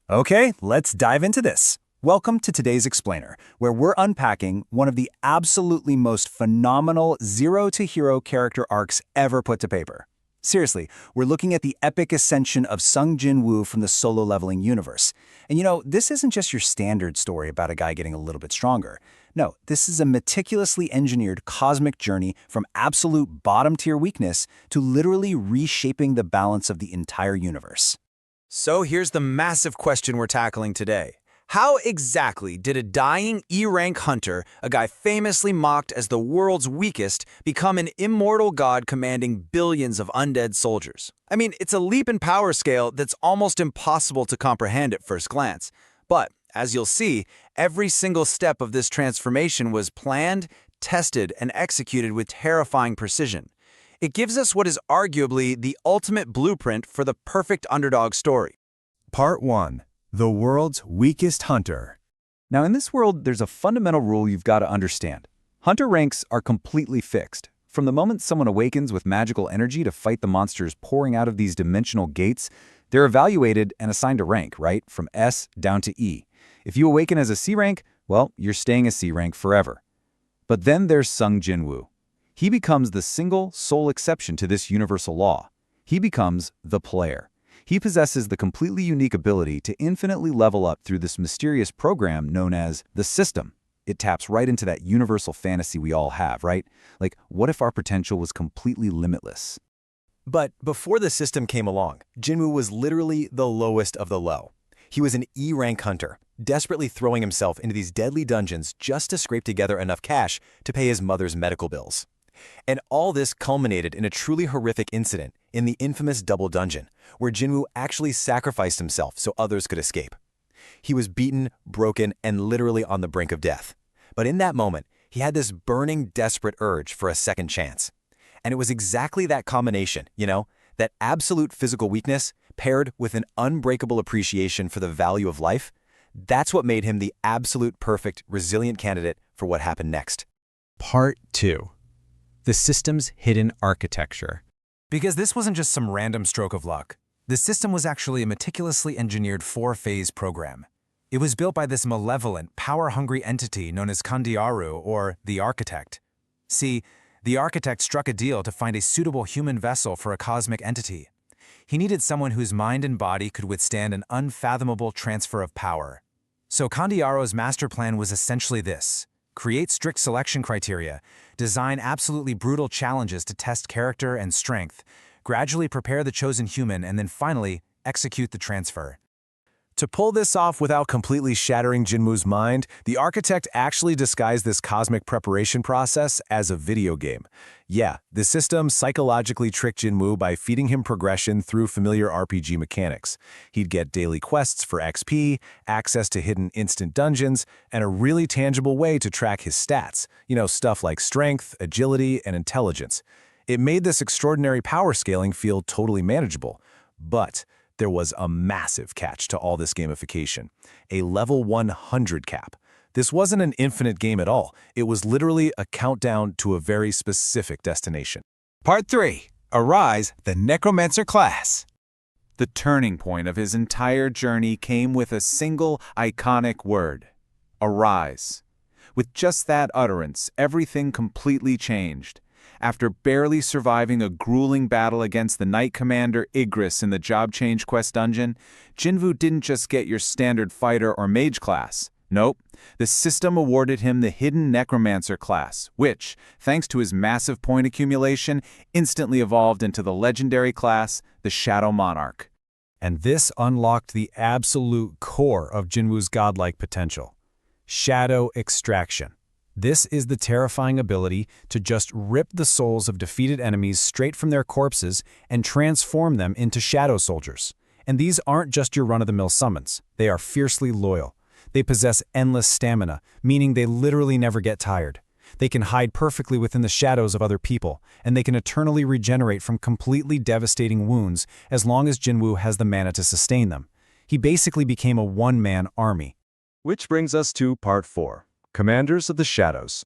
Okay, let's dive into this. Welcome to today's Explainer, where we're unpacking one of the absolutely most phenomenal zero-to-hero character arcs ever put to paper. Seriously, we're looking at the epic ascension of Sung Jin-woo from the solo leveling universe. And this isn't just your standard story about a guy getting a little bit stronger. No, this is a meticulously engineered cosmic journey from absolute bottom-tier weakness to literally reshaping the balance of the entire universe. So here's the massive question we're tackling today. How exactly did a dying E-rank hunter, a guy famously mocked as the world's weakest, become an immortal god commanding billions of undead soldiers? I mean, it's a leap in power scale that's almost impossible to comprehend at first glance. But, as you'll see, every single step of this transformation was planned, tested, and executed with terrifying precision. It gives us what is arguably the ultimate blueprint for the perfect underdog story. Part 1. The World's Weakest Hunter. Now, in this world, there's a fundamental rule you've got to understand. Hunter ranks are completely fixed. From the moment someone awakens with magical energy to fight the monsters pouring out of these dimensional gates, they're evaluated and assigned a rank, right? From S down to E. If you awaken as a C rank, well, you're staying a C rank forever. But then there's Sung Jin-woo. He becomes the single, sole exception to this universal law. He becomes the player. He possesses the completely unique ability to infinitely level up through this mysterious program known as the system. It taps right into that universal fantasy we all have, right? Like, what if our potential was completely limitless? But before the system came along, Jinwoo was literally the lowest of the low. He was an E-rank hunter, desperately throwing himself into these deadly dungeons just to scrape together enough cash to pay his mother's medical bills. And all this culminated in a truly horrific incident in the infamous Double Dungeon, where Jinwoo actually sacrificed himself so others could escape. He was beaten, broken, and literally on the brink of death. But in that moment, he had this burning, desperate urge for a second chance. And it was exactly that combination, that absolute physical weakness paired with an unbreakable appreciation for the value of life. That's what made him the absolute perfect, resilient candidate for what happened next. Part 2. The system's hidden architecture. Because this wasn't just some random stroke of luck. The system was actually a meticulously engineered 4-phase program. It was built by this malevolent, power-hungry entity known as Kandiaru, or the Architect. See, the Architect struck a deal to find a suitable human vessel for a cosmic entity. He needed someone whose mind and body could withstand an unfathomable transfer of power. So Kandiaru's master plan was essentially this: create strict selection criteria, design absolutely brutal challenges to test character and strength, gradually prepare the chosen human, and then finally execute the transfer. To pull this off without completely shattering Jinwoo's mind, the Architect actually disguised this cosmic preparation process as a video game. Yeah, the system psychologically tricked Jinwoo by feeding him progression through familiar RPG mechanics. He'd get daily quests for XP, access to hidden instant dungeons, and a really tangible way to track his stats, stuff like strength, agility, and intelligence. It made this extraordinary power scaling feel totally manageable. But there was a massive catch to all this gamification: a level 100 cap. This wasn't an infinite game at all. It was literally a countdown to a very specific destination. Part 3. Arise, the Necromancer class. The turning point of his entire journey came with a single iconic word: arise. With just that utterance, everything completely changed. After barely surviving a grueling battle against the Knight Commander Igris in the Job Change Quest dungeon, Jinwoo didn't just get your standard fighter or mage class. Nope, the system awarded him the hidden Necromancer class, which, thanks to his massive point accumulation, instantly evolved into the legendary class, the Shadow Monarch. And this unlocked the absolute core of Jinwoo's godlike potential: Shadow Extraction. This is the terrifying ability to just rip the souls of defeated enemies straight from their corpses and transform them into shadow soldiers. And these aren't just your run-of-the-mill summons. They are fiercely loyal. They possess endless stamina, meaning they literally never get tired. They can hide perfectly within the shadows of other people, and they can eternally regenerate from completely devastating wounds as long as Jinwoo has the mana to sustain them. He basically became a one-man army. Which brings us to Part 4. Commanders of the Shadows.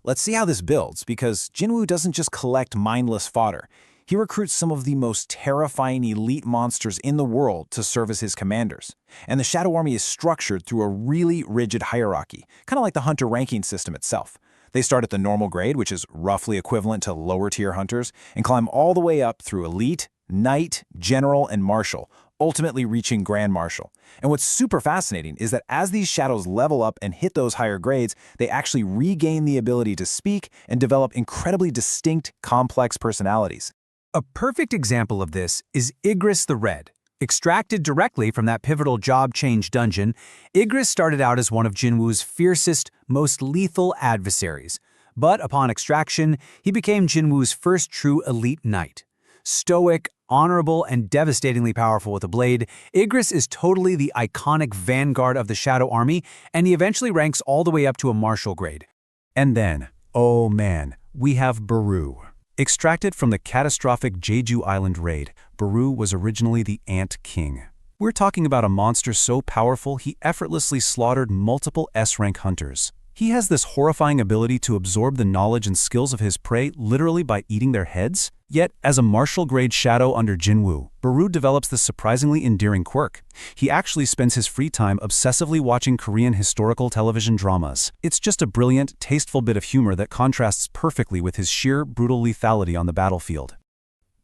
Let's see how this builds, because Jinwoo doesn't just collect mindless fodder. He recruits some of the most terrifying elite monsters in the world to serve as his commanders. And the Shadow Army is structured through a really rigid hierarchy, kind of like the hunter ranking system itself. They start at the normal grade, which is roughly equivalent to lower-tier hunters, and climb all the way up through elite, knight, general, and marshal, ultimately reaching Grand Marshal. And what's super fascinating is that as these shadows level up and hit those higher grades, they actually regain the ability to speak and develop incredibly distinct, complex personalities. A perfect example of this is Igris the Red. Extracted directly from that pivotal job change dungeon, Igris started out as one of Jinwu's fiercest, most lethal adversaries. But upon extraction, he became Jinwu's first true elite knight. Stoic, honorable, and devastatingly powerful with a blade, Igris is totally the iconic vanguard of the Shadow Army, and he eventually ranks all the way up to a marshal grade. And then, oh man, we have Baru. Extracted from the catastrophic Jeju Island raid, Baru was originally the Ant King. We're talking about a monster so powerful he effortlessly slaughtered multiple S-rank hunters. He has this horrifying ability to absorb the knowledge and skills of his prey literally by eating their heads. Yet, as a martial-grade shadow under Jinwu, Baru develops this surprisingly endearing quirk. He actually spends his free time obsessively watching Korean historical television dramas. It's just a brilliant, tasteful bit of humor that contrasts perfectly with his sheer, brutal lethality on the battlefield.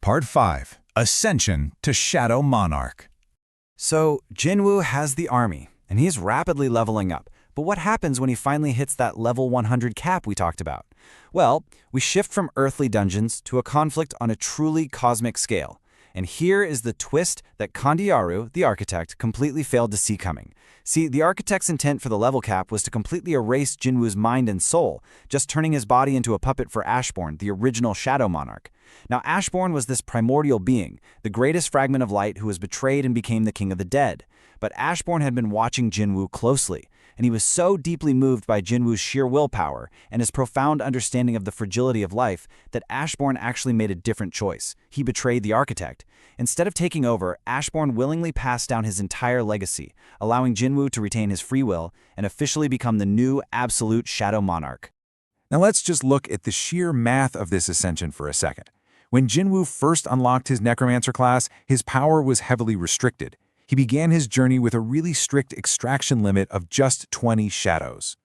Part 5. Ascension to Shadow Monarch. So, Jinwu has the army, and he's rapidly leveling up. But what happens when he finally hits that level 100 cap we talked about? Well, we shift from earthly dungeons to a conflict on a truly cosmic scale. And here is the twist that Kandiaru, the architect, completely failed to see coming. See, the architect's intent for the level cap was to completely erase Jinwu's mind and soul, just turning his body into a puppet for Ashborn, the original Shadow Monarch. Now, Ashborn was this primordial being, the greatest fragment of light who was betrayed and became the king of the dead. But Ashborn had been watching Jinwu closely, and he was so deeply moved by Jinwu's sheer willpower and his profound understanding of the fragility of life that Ashborn actually made a different choice. He betrayed the architect. Instead of taking over, Ashborn willingly passed down his entire legacy, allowing Jinwu to retain his free will and officially become the new absolute Shadow Monarch. Now let's just look at the sheer math of this ascension for a second. When Jinwu first unlocked his Necromancer class, his power was heavily restricted. He began his journey with a really strict extraction limit of just 20 shadows.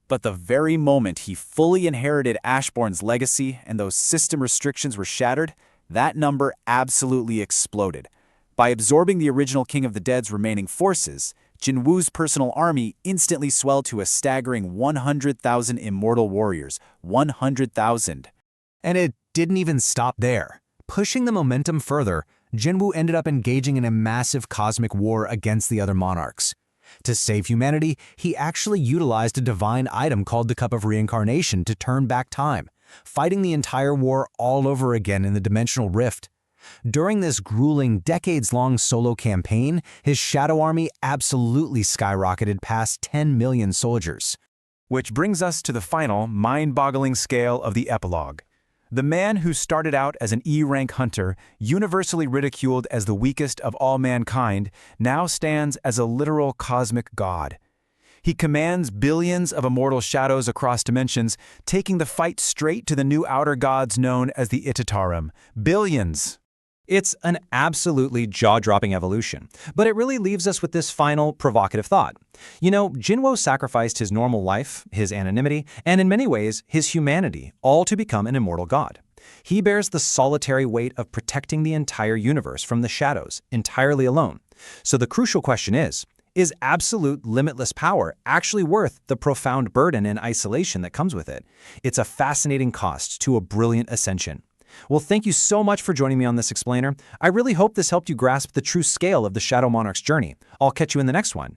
But the very moment he fully inherited Ashborn's legacy and those system restrictions were shattered, that number absolutely exploded. By absorbing the original King of the Dead's remaining forces, Jinwu's personal army instantly swelled to a staggering 100,000 immortal warriors. 100,000. And it didn't even stop there. Pushing the momentum further, Jinwu ended up engaging in a massive cosmic war against the other monarchs. To save humanity, he actually utilized a divine item called the Cup of Reincarnation to turn back time, fighting the entire war all over again in the Dimensional Rift. During this grueling, decades-long solo campaign, his Shadow Army absolutely skyrocketed past 10 million soldiers. Which brings us to the final, mind-boggling scale of the epilogue. The man who started out as an E-rank hunter, universally ridiculed as the weakest of all mankind, now stands as a literal cosmic god. He commands billions of immortal shadows across dimensions, taking the fight straight to the new outer gods known as the Itatarim. Billions! It's an absolutely jaw-dropping evolution, but it really leaves us with this final provocative thought. You know, Jinwu sacrificed his normal life, his anonymity, and in many ways, his humanity, all to become an immortal god. He bears the solitary weight of protecting the entire universe from the shadows, entirely alone. So the crucial question is absolute limitless power actually worth the profound burden and isolation that comes with it? It's a fascinating cost to a brilliant ascension. Well, thank you so much for joining me on this explainer. I really hope this helped you grasp the true scale of the Shadow Monarch's journey. I'll catch you in the next one.